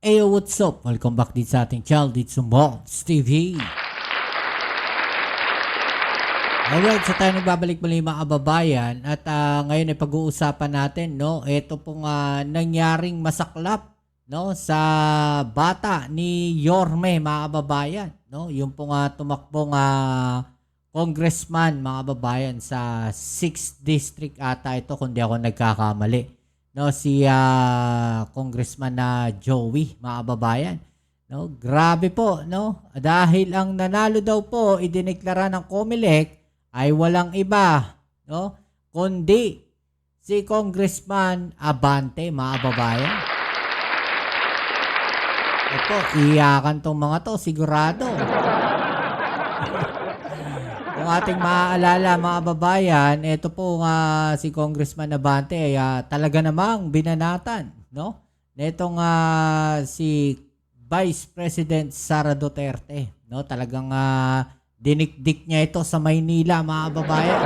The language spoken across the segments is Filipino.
Ayo, what's up? Welcome back din sa ating channel dito sa Mobs TV. Alright, so tayo nagbabalik muli mga kababayan at ngayon ay pag-uusapan natin, no? Ito pong nangyaring masaklap, no, sa bata ni Yorme mga kababayan, no? Yung pong tumakbong congressman mga kababayan sa 6th district ata ito kung di ako nagkakamali. No, si Congressman na Joey mga kababayan. No, grabe po, no? Dahil ang nanalo daw po idineklara ng COMELEC ay walang iba, no, kundi si Congressman Abante mga kababayan. Ito, iyakan tong mga to sigurado. Kung ating maaalala mga kababayan, ito po si Congressman Abante ay talaga namang binanatan, no? Netong si Vice President Sara Duterte, no? Talagang dinikdik niya ito sa Maynila mga kababayan.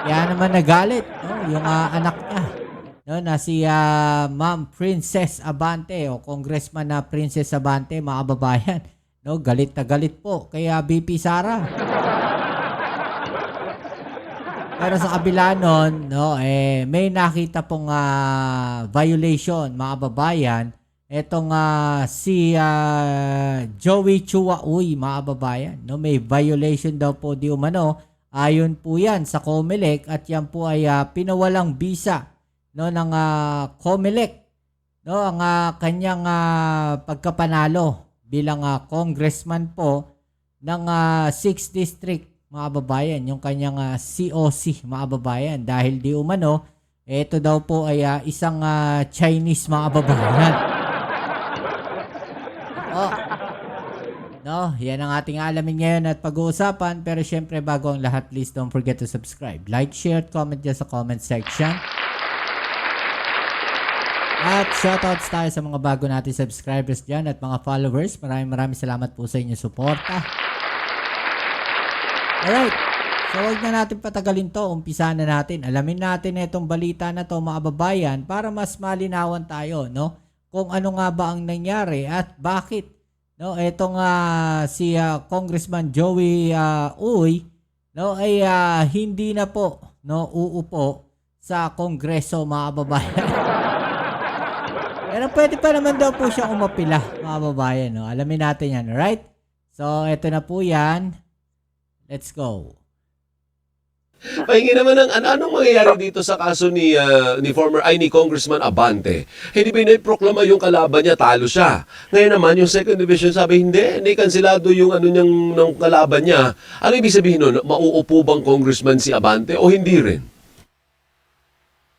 Kaya naman nagalit, no? Yung anak niya, no, na si Ma'am Princess Abante o Congressman na Princess Abante mga kababayan, no? Galit na galit po kaya BP Sara. Pero sa kabila nun, no, may nakita pong violation mga kababayan. Etong si Joey Chua Uy mga kababayan, no, may violation daw po di umano. Ayon po yan sa COMELEC at yan po ay pinawalang bisa, no, ng COMELEC, no, ang kanyang pagkapanalo bilang congressman po ng 6th district mga kababayan, yung kanyang COC mga kababayan, dahil di umano ito daw po ay isang Chinese mga kababayan. No, yan ang ating alamin ngayon at pag-uusapan. Pero syempre bago ang lahat, please don't forget to subscribe, like, share, at comment dyan sa comment section. At shoutouts tayo sa mga bago natin subscribers dyan at mga followers. Maraming salamat po sa inyong suporta. Alright, so huwag na natin patagalin to, umpisa na natin. Alamin natin itong balita na to mga kababayan para mas malinawan tayo, no? Kung ano nga ba ang nangyari at bakit, no? Itong si Congressman Joey Uy, no, ay hindi na po, no, uupo sa Kongreso mga kababayan. Pero pwede pa naman daw po siyang umapila mga kababayan, no? Alamin natin yan, alright? So ito na po yan. Let's go. Pahingi naman ng anong mangyayari dito sa kaso ni Congressman Abante. Hindi ba proklama yung kalaban niya, talo siya. Ngayon naman yung second division sabi hindi kansilado yung niyang ng kalaban niya. Ano ibig sabihin nun? Mauupo bang congressman si Abante o hindi rin?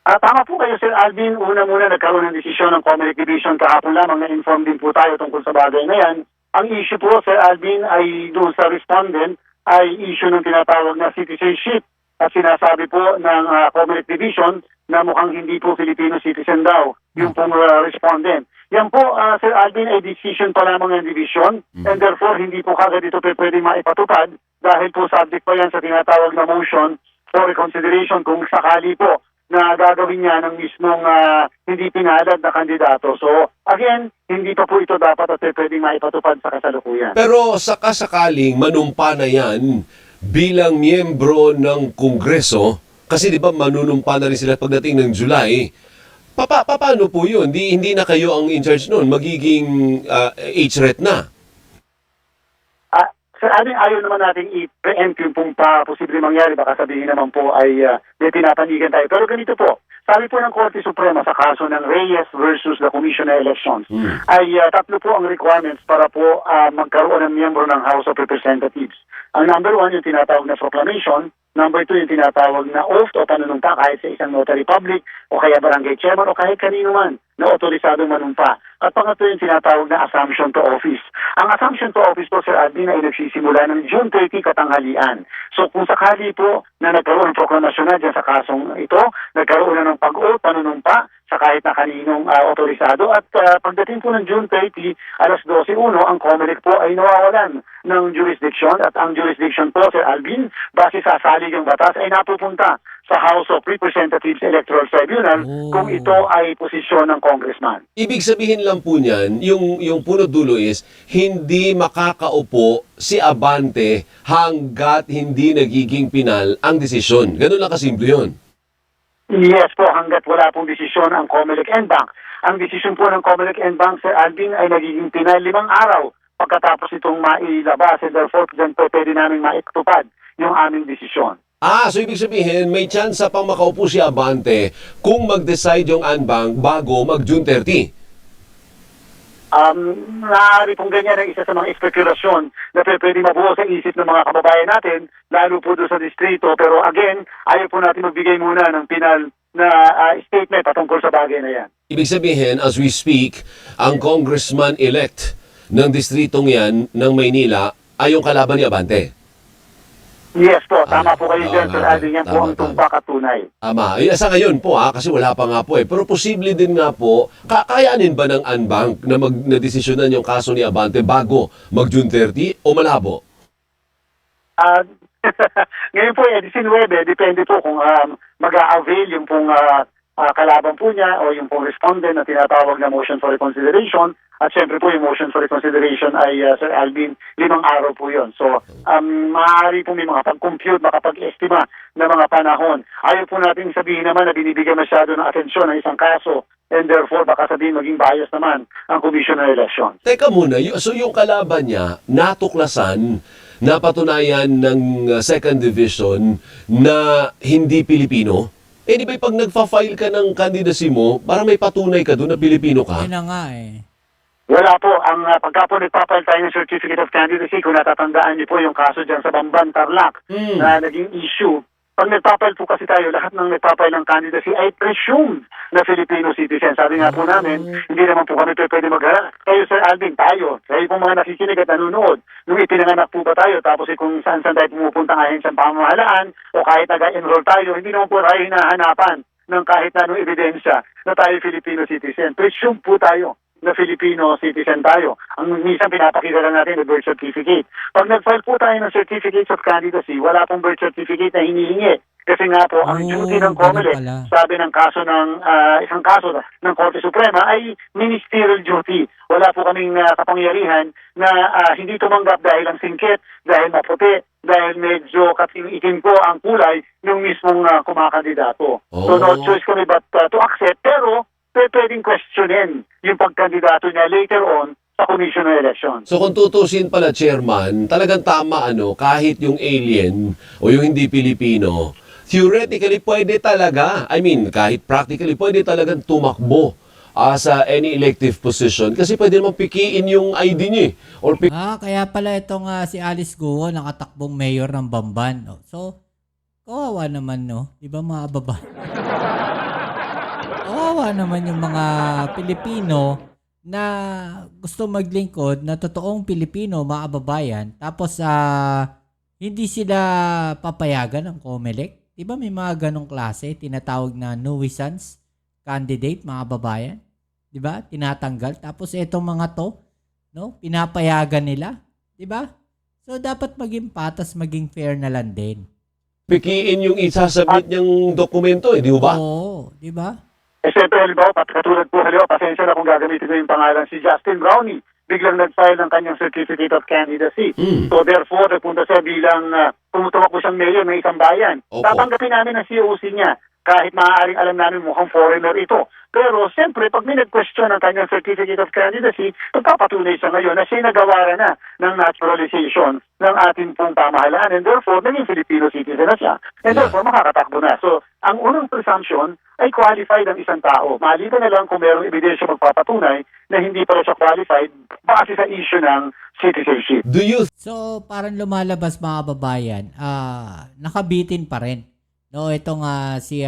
Tama po kayo, Sir Alvin. Una-muna nagkaroon ng desisyon ng COMELEC Division kahapon lamang na inform din po tayo tungkol sa bagay na yan. Ang issue po, Sir Alvin, ay doon sa respondent ay issue ng tinatawag na citizenship at sinasabi po ng COMELEC Division na mukhang hindi po Filipino citizen daw yung pong respondent. Yan po, Sir Alvin, ay decision pa lamang ng division and therefore hindi po kagad ito pwedeng maipatupad dahil po subject pa yan sa tinatawag na motion for reconsideration kung sakali po na gagawin niya ng mismong hindi pinalad na kandidato. So, again, hindi pa po ito dapat at pwedeng maipatupad sa kasalukuyan. Pero sakasakaling manumpa na yan bilang miyembro ng Kongreso, kasi di ba manunumpa na rin sila pagdating ng July, paano po yun? Hindi na kayo ang in charge nun, magiging HRET na. Sir Alvin, ayaw naman natin i-preempt yung pong posible mangyari. Baka sabihin naman po ay may pinapanigan tayo. Pero ganito po, sabi po ng Korte Suprema sa kaso ng Reyes versus the Commission on Elections, ay tatlo po ang requirements para po magkaroon ng miyembro ng House of Representatives. Ang number 1, yung tinatawag na proclamation. Number 2, yung tinatawag na oath o panunumpa kahit sa isang notary public o kaya barangay chairman o kahit kanino man na otorisadong manumpa. At pangatlo yung tinatawag na assumption to office. Ang assumption to office po, Sir Alvin, ay nagsisimula ng June 30 katanghalian. So kung sakali po na nagkaroon ng proklamasyon na dyan sa kasong ito, nagkaroon na ng pag-oath, panunumpa sa kahit na kaninong otorisado at pagdating po ng June 30, alas 12:01, ang COMELEC po ay nawawalan ng jurisdiction at ang jurisdiction po, Sir Alvin, base sa salig ng batas ay napupunta sa House of Representatives Electoral Tribunal kung ito ay posisyon ng congressman. Ibig sabihin lang po niyan, yung punot dulo is, hindi makakaupo si Abante hanggat hindi nagiging pinal ang desisyon. Ganun lang kasimple yun. Yes po, hanggat wala pong desisyon ang COMELEC and Bank. Ang desisyon po ng COMELEC and Bank, Sir Alvin, ay nagiging pinal 5 araw pagkatapos itong mailabas, and therefore dyan po pwede namin maitupad yung aming desisyon. So ibig sabihin, may chance pang makaupo si Abante kung mag-decide yung Anbang bago mag-June 30. Maaari pong ganyan ang isa sa mga espekulasyon na pwede mabuo sa isip ng mga kababayan natin, lalo po doon sa distrito. Pero again, ayaw po natin magbigay muna ng pinal na statement patungkol sa bagay na yan. Ibig sabihin, as we speak, ang congressman-elect ng distritong yan ng Maynila ay yung kalaban ni Abante. Yes po, tama po kayo dyan, Sir okay. Alvin. Yan po ang tumpak at tunay. Tama. Sa ngayon po kasi wala pa nga po eh. Pero posible din nga po, kakayanin ba ng Anbang na na-desisyonan yung kaso ni Abante bago mag-June 30 o malabo? Ngayon po, 19, depende po kung mag-a-avail yung pong kalaban po niya o yung pong respondent na tinatawag na motion for reconsideration. At syempre po, yung motion for reconsideration ay, Sir Alvin, 5 araw po yun. So, maaari po may mga pag-compute, makapag-estima na mga panahon. Ayaw po natin sabihin naman na binibigyan masyado ng atensyon ng isang kaso, and therefore, baka sabihin maging bias naman ang Commission on Elections. Teka muna, so yung kalaban niya, natuklasan, napatunayan ng Second Division na hindi Pilipino? Eh di ba pag nagfa-file ka ng candidacy mo, para may patunay ka doon na Pilipino ka? Yun na nga eh. Wala po. Ang pagka po nagpapile tayo ng Certificate of Candidacy, kung natatandaan niyo po yung kaso dyan sa Bamban, Tarlac, na naging issue. Pag nagpapile po kasi tayo, lahat ng nagpapile ng candidacy ay presumed na Filipino citizen. Sabi nga po namin, hindi naman po kami pwede magharap. Kayo, Sir Alvin, tayo po mga nakikinig at nanonood, nung ipinanganak po ba tayo, tapos kung saan tayo pumupunta ng ahensyang pamahalaan, o kahit nag-enroll tayo, hindi naman po tayo hinahanapan ng kahit na anong ebidensya na tayo Filipino citizen. Presumed po tayo na Filipino citizen tayo. Ang minsan pinapakita lang natin yung birth certificate. Pag nag-file po tayo ng certificates of candidacy, wala pong birth certificate na hinihingi. Kasi nga po, ang duty ng COMELEC, sabi ng kaso ng isang kaso ng Korte Suprema ay ministerial duty. Wala po kaming kapangyarihan na hindi tumanggap dahil ang singkit, dahil maputi, dahil medyo kating-itim po ang kulay ng mismong kumakandidato. So no choice kami but to accept, pero pwedeng questionin yung pagkandidato niya later on sa Commission on Elections. So kung tutusin pala, Chairman, talagang tama kahit yung alien o yung hindi Pilipino, theoretically pwede talaga, kahit practically pwede talagang tumakbo sa any elective position kasi pwede naman pikiin yung ID niya or Kaya pala itong si Alice Guo nakatakbong mayor ng Bamban. No? So, kawawa naman, no? Di ba mga baba? Kawawa naman yung mga Pilipino na gusto maglingkod na totoong Pilipino, mga kababayan. Tapos, hindi sila papayagan ng COMELEC. Di ba may mga ganong klase, tinatawag na nuisance candidate, mga babayan? Di ba? Tinatanggal. Tapos itong mga to, no? Pinapayagan nila. Di ba? So, dapat maging patas, maging fair na lang din. pikiin yung isasubmit niyang dokumento, di ba? Oo, di ba? Siyempre, halimbawa, katulad po, pasensya na kung gagamitin ko yung pangalan si Justin Brownie. Biglang nag-file ng kanyang Certificate of Candidacy. So therefore, napunta siya bilang tumutumakbo siyang mayor ng isang bayan. Opo. Tatanggapin namin ang COC niya kahit maaaring alam namin mukhang foreigner ito. Pero siyempre, pag may nag-question ng kanyang Certificate of Candidacy, magpapatunay siya ngayon na siya nagawa na ng naturalization ng ating pong pamahalaan, and therefore, naging Filipino citizen na siya. And therefore, makakatakbo na. So, ang unang presumption ay qualified ang isang tao. Maliban na lang kung mayroong ebidensya magpapatunay na hindi pala siya qualified base sa issue ng citizenship. Do you So, parang lumalabas mga babayan, nakabitin pa rin. No, itong si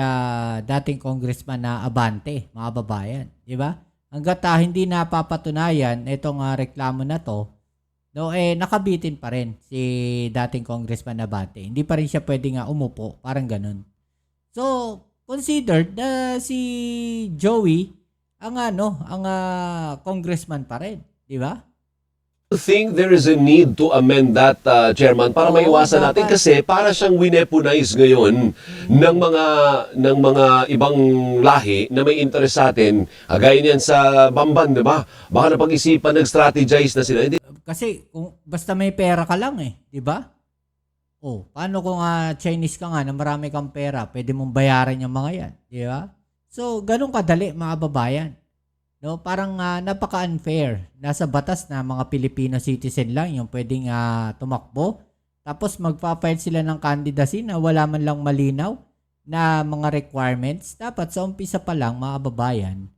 dating congressman na Abante, mga babayan, di ba? Hangga't hindi napapatunayan itong reklamo na to, no, nakabitin pa rin si dating congressman na Abante. Hindi pa rin siya pwedeng umupo, parang ganun. So, considered na si Joey ang congressman pa rin, di ba? Think there is a need to amend that, Chairman, para Oo, maiwasan natin dapat. kasi para siyang wineponize ngayon ng mga ibang lahi na may interest sa atin. Gaya niyan sa Bamban, di ba? Baka napag-isipan, nag-strategize na sila. Hindi, Kasi kung basta may pera ka lang di ba? Oh, paano kung Chinese ka nga na marami kang pera, pwede mong bayaran yung mga yan, di ba? So, ganun kadali mga babayan. No, parang napaka-unfair. Nasa batas na mga Filipino citizen lang yung pwedeng tumakbo. Tapos magpa-file sila ng candidacy na wala man lang malinaw na mga requirements. Dapat sa umpisa pa lang mga babayan,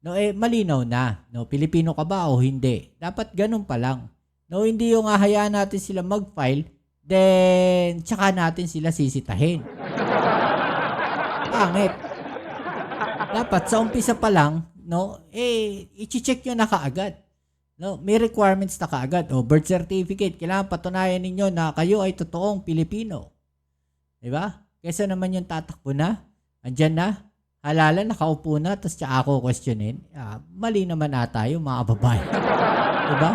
no, malinaw na. No, Pilipino ka ba o hindi? Dapat ganun pa lang. No, hindi yung hayaan natin sila mag-file, then tsaka natin sila sisitahin. Pangit. Dapat sa umpisa pa lang, no, i-check nyo na kaagad. No, may requirements na kaagad. O, birth certificate, kailangan patunayan ninyo na kayo ay totoong Pilipino. Diba? Kesa naman yung tatakbo na, andyan na, halala, nakaupo na, tapos tsaka ako questionin. Mali naman ata yung mga babae. Diba?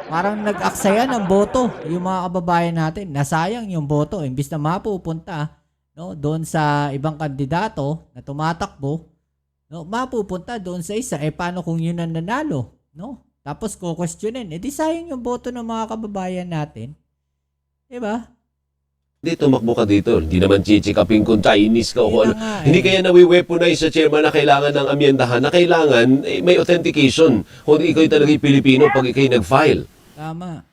Parang nag-aksaya ng boto yung mga kababayan natin. Nasayang yung boto. Imbis na mapupunta, no, doon sa ibang kandidato na tumatakbo, no, mapupunta doon sa isa. Paano kung yun ang nanalo? No? Tapos ko-questionin. Di sayang yung boto ng mga kababayan natin. Diba? hindi tumakbo ka dito. Hindi naman chichikapin kung Chinese ka o kung ano. Yun na nga, Hindi kaya nawi-weaponize sa chairman na kailangan ng amyendahan, na kailangan may authentication kung ikaw talaga yung Pilipino pag ikaw nag-file. Tama.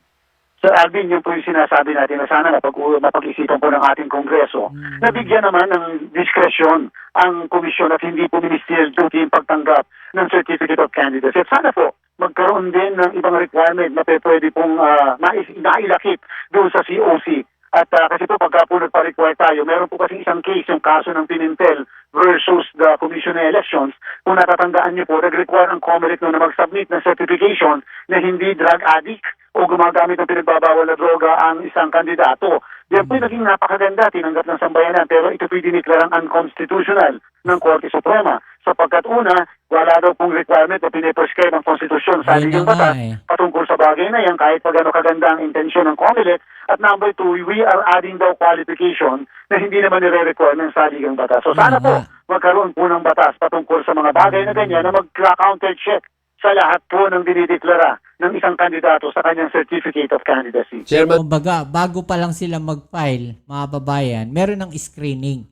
Sir Alvin, yun po yung sinasabi natin na sana mapag-isipan po ng ating Kongreso. Nabigyan naman ng diskresyon ang komisyon at hindi po ministerial duty yung pagtanggap ng Certificate of Candidacy. At sana po magkaroon din ng ibang requirement na pwede pong nailakip doon sa COC. At kasi po pagka po nagpa-require tayo, meron po kasi isang case, yung kaso ng Pimentel versus the Commission on Elections. Kung natatandaan niyo po, nag-require ang COMELEC na mag-submit ng certification na hindi drug addict o gumagamit ng pinagbabawal na droga ang isang kandidato. Diyan po yung naging napakaganda, tinanggap ng sambayanan, pero ito po'y diniklarang unconstitutional ng Korte Suprema. Sapagkat una, wala daw pong requirement na piniprescribe ng konstitusyon sa Ayun ating na nga batas patungkol sa bagay na yan, kahit pa gano'ng kaganda ang intensyon ng COMELEC. At number two, we are adding daw qualification na hindi naman nire-require ng saligang batas. So sana po, magkaroon po ng batas patungkol sa mga bagay na ganyan na mag-counter-check sa lahat po ng dinideklara ng isang kandidato sa kanyang Certificate of Candidacy. Chairman, Kumbaga, bago pa lang sila mag-file, mga babayan, meron ng screening.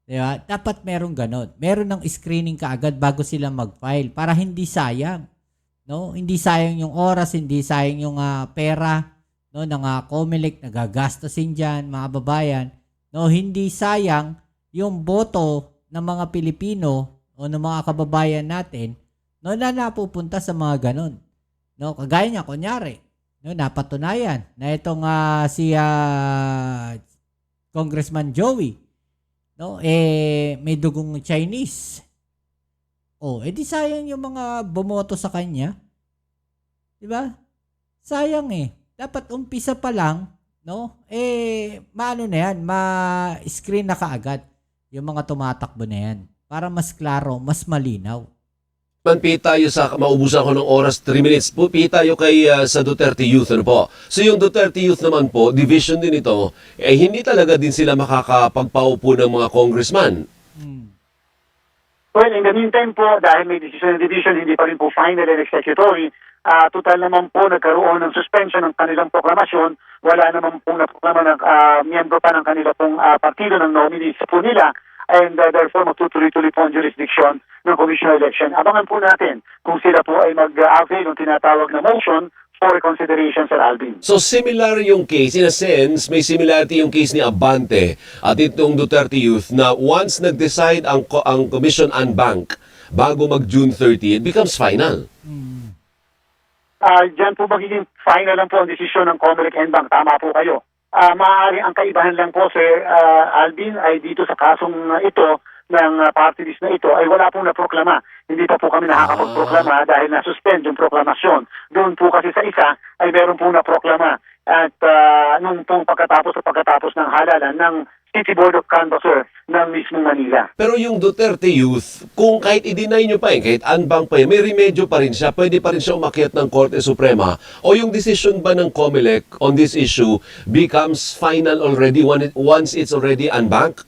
Diba? Dapat meron ganon. Meron ng screening kaagad bago sila mag-file para hindi sayang. No? Hindi sayang yung oras, hindi sayang yung pera, no, ng COMELEC na gagastasin dyan, mga babayan. No? Hindi sayang yung boto ng mga Pilipino o ng mga kababayan natin, no, na napupunta sa mga ganon. No, kagaya niya, kunyari, no, napatunayan na itong si Congressman Joey, no, may dugong Chinese. Di sayang yung mga bumoto sa kanya. 'Di ba? Sayang Dapat umpisa pa lang, no? Maano na yan, ma-screen na kaagad yung mga tumatakbo na yan para mas klaro, mas malinaw. Pi tayo sa, maubusan ko ng oras, 3 minutes. Pi tayo kay sa Duterte Youth. Ano po? So yung Duterte Youth naman po, division din ito, hindi talaga din sila makakapagpaupo ng mga congressman. Well, in the meantime po, dahil may decision ng division, hindi pa rin po final and executory, total naman po nagkaroon ng suspension ng kanilang proklamasyon. Wala naman pong naproklama ng miyembro pa ng kanilang pong partido ng nominees po nila. And therefore, magtutuloy-tuloy po ang jurisdiction ng Commission on Election. Abangan po natin kung sila po ay mag-avail ng tinatawag na motion for consideration, Sir Alvin. So similar yung case, in a sense, may similarity yung case ni Abante at itong Duterte Youth na once nag-decide ang Commission on Bank bago mag-June 30, it becomes final. Diyan po magiging final lang po ang desisyon ng COMELEC and Bank. Tama po kayo. Maaari ang kaibahan lang po, Sir Alvin, ay dito sa kasong ito, ng party list na ito ay wala pong naproklama. Hindi pa po kami nakakapagproklama dahil na-suspend yung proklamasyon. Doon po kasi sa isa ay meron pong naproklama. At nung pong pagkatapos ng halalan ng City Board of Canvassers ng mismong Manila. Pero yung Duterte Youth, kung kahit i-deny nyo pa kahit unbank pa may remedyo pa rin siya, pwede pa rin siya umakyat ng Korte Suprema, o yung decision ba ng COMELEC on this issue becomes final already once it's already unbanked?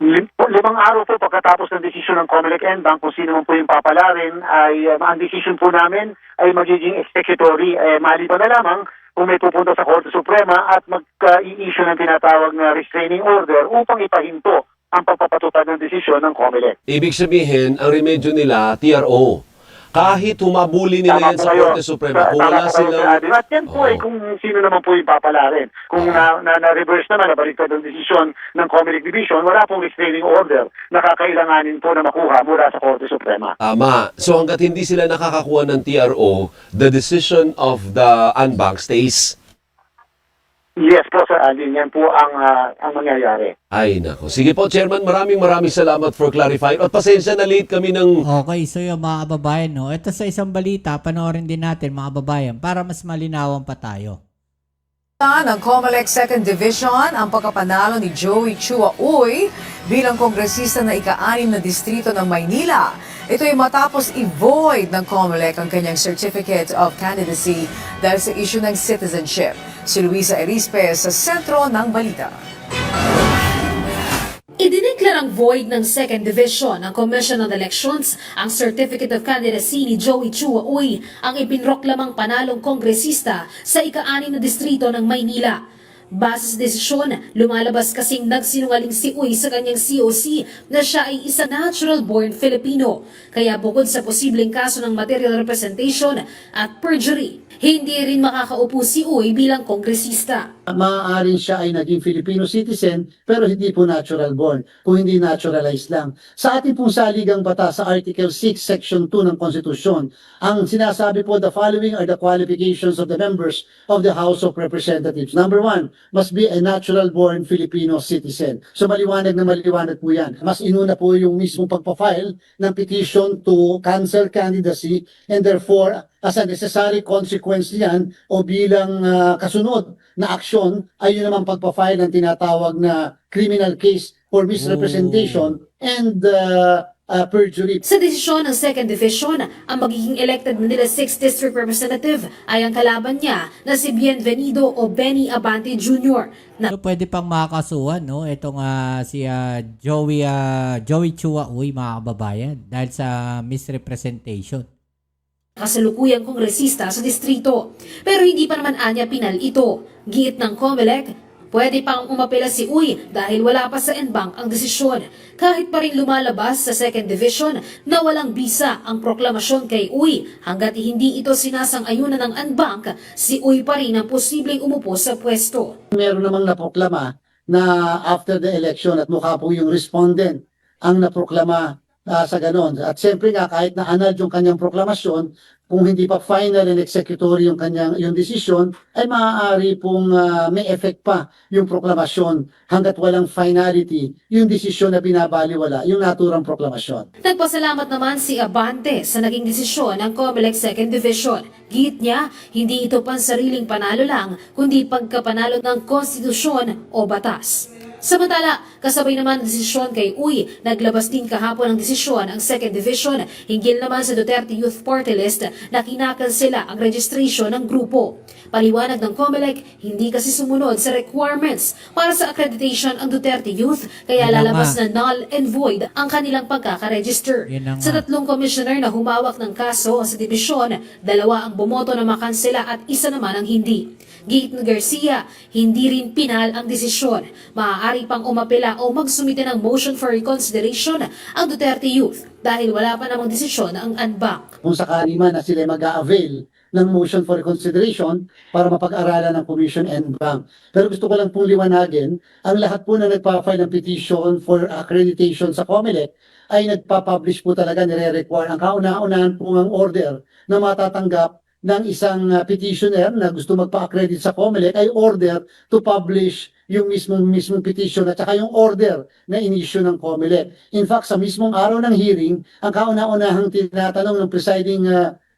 5 araw po pagkatapos ng desisyon ng COMELEC and Bank kung sino man po yung papalarin ay ang decision po namin ay magiging executory. Maliban na lamang kung may pupunta sa Korte Suprema at mag-i-issue ng tinatawag na restraining order upang ipahinto ang pagpapatupad ng desisyon ng COMELEC. Ibig sabihin, ang remedyo nila, TRO. Kahit humabuli nila yan sa Korte Suprema, kung wala silang... At yan po ay kung sino naman po yung papalarin. Kung na-reverse naman, nabaliktad ang desisyon ng COMELEC Division, wala pong restraining order na kakailanganin po na makuha mula sa Korte Suprema. Tama. So hanggat hindi sila nakakakuha ng TRO, the decision of the unbank stays. Yes po, Sir Alvin. Yan po ang mangyayari. Ay, nako. Sige po, Chairman, maraming salamat for clarifying. At pasensya na late kami ng... Okay, so yung mga kababayan, no? Ito sa isang balita, panoorin din natin mga kababayan para mas malinawan pa tayo. Ng COMELEC 2nd Division ang pagkapanalo ni Joey Chua Uy bilang kongresista na ika-6 na distrito ng Maynila. Ito ay matapos i-void ng COMELEC ang kanyang Certificate of Candidacy dahil sa issue ng citizenship. Si Luisa Erispe sa sentro ng balita. Idineklarang void ng 2nd Division ng Commission on Elections ang Certificate of Candidacy ni Joey Chua Uy, ang ipinroklamang panalong kongresista sa ika-6 na distrito ng Maynila. Base sa desisyon, lumalabas kasing nagsinungaling si Uy sa kanyang COC na siya ay isa natural-born Filipino. Kaya bukod sa posibleng kaso ng material representation at perjury, hindi rin makakaupo si Uy bilang kongresista. Maaaring siya ay naging Filipino citizen pero hindi po natural born, kung hindi naturalized lang. Sa ating pong saligang batas sa Article 6, Section 2 ng Konstitusyon, ang sinasabi po, the following are the qualifications of the members of the House of Representatives. Number 1, must be a natural born Filipino citizen. So maliwanag na maliwanag po yan. Mas inuna po yung mismong pagpa-file ng petition to cancel candidacy and therefore as a necessary consequence niyan o bilang kasunod na aksyon ay yun naman pagpa-file ng tinatawag na criminal case for misrepresentation and perjury. Sa desisyon ng 2nd Division, ang magiging elected Manila 6th District Representative ay ang kalaban niya na si Bienvenido o Benny Abante Jr. na So, pwede pang makakasuhan, no? Itong si Joey Chua Uy, mga kababayan, dahil sa misrepresentation. kasalukuyang kongresista sa distrito. Pero hindi pa naman anya pinal ito. Giit ng COMELEC, pwede pang umapela si Uy dahil wala pa sa NBank ang desisyon. Kahit pa rin lumalabas sa 2nd Division na walang bisa ang proklamasyon kay Uy, hanggat hindi ito sinasang-ayunan ng NBank, si Uy pa rin ang posibleng umupo sa pwesto. Meron namang naproklama na after the election at mukha po yung respondent ang naproklama sa ganon. At siyempre nga kahit na annulled yung kanyang proklamasyon, kung hindi pa final and executory yung desisyon, ay maaari pong may effect pa yung proklamasyon hanggat walang finality yung desisyon na binabaliwala, yung naturang proklamasyon. Nagpasalamat naman si Abante sa naging desisyon ng COMELEC 2nd Division. Giit niya, hindi ito pansariling panalo lang, kundi pagkapanalo ng konstitusyon o batas. Samantala, kasabay naman ang desisyon kay Uy, naglabas din kahapon ng desisyon ang 2nd Division hinggil naman sa Duterte Youth Party List na kinakansela ang registration ng grupo. Paliwanag ng COMELEC, hindi kasi sumunod sa requirements para sa accreditation ang Duterte Youth, kaya Yun na lalabas nga. na null and void ang kanilang pagkakaregister. Yun na nga. Sa 3 commissioner na humawak ng kaso sa dibisyon, 2 ang bumoto na makansela at 1 naman ang hindi. Giit ni Garcia, hindi rin pinal ang desisyon. Maaari pang umapela o magsumite ng motion for reconsideration ang Duterte Youth dahil wala pa namang desisyon ang NBank. Kung sakali man na sila mag-a-avail ng motion for reconsideration para mapag-aralan ng Commission and Bank. Pero gusto ko lang pong liwanagin, ang lahat po na nagpa-file ng petition for accreditation sa COMELEC ay nagpa-publish po talaga, nire-require ang kauna-unahan po ang order na matatanggap ng isang petitioner na gusto magpa-accredit sa COMELEC ay order to publish yung mismong petition at saka yung order na in-issue ng COMELEC. In fact, sa mismong araw ng hearing, ang kauna-unahang tinatanong ng presiding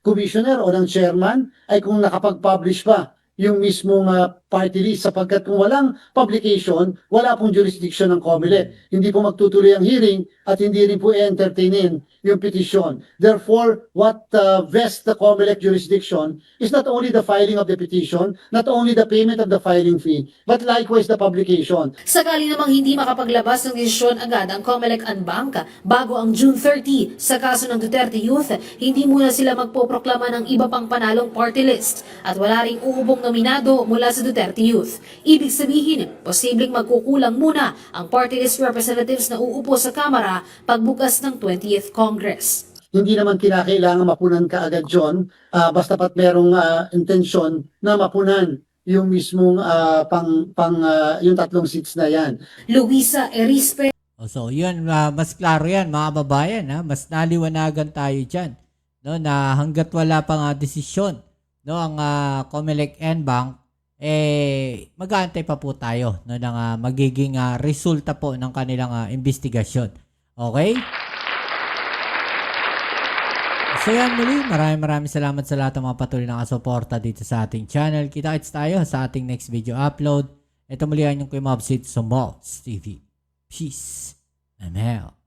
commissioner o ng chairman ay kung nakapag-publish pa yung mismong party list sapagkat kung walang publication, wala pong jurisdiction ng COMELEC. Hindi po magtutuloy ang hearing at hindi rin po entertainin yung petition. Therefore, what vests the COMELEC jurisdiction is not only the filing of the petition, not only the payment of the filing fee, but likewise the publication. Sakali namang hindi makapaglabas ng desisyon agad ang COMELEC Unbank bago ang June 30 sa kaso ng Duterte Youth, hindi muna sila magpoproklama ng iba pang panalong party list at wala ring uubong nominado mula sa Duterte Youth. Ibig sabihin, posibleng magkukulang muna ang party list representatives na uupo sa Kamara pagbukas ng 20th Congress. Hindi naman kinakailangan mapunan kaagad yun, basta pat merong intensyon na mapunan yung mismong yung 3 seats na yan. Luisa Erispe, So, yun, mas klaro yan, mga babayan. Ha? Mas naliwanagan tayo dyan. No, na hanggat wala pang desisyon, no, ang COMELEC Bank, mag-aantay pa po tayo no, ng magiging resulta po ng kanilang investigasyon. Okay? So yan muli, maraming salamat sa lahat ng mga patuloy na kasuporta dito sa ating channel. Kita-kits tayo sa ating next video upload. Ito muli ang inyong Kuya Mobsit sa Mobs TV. Peace and hell.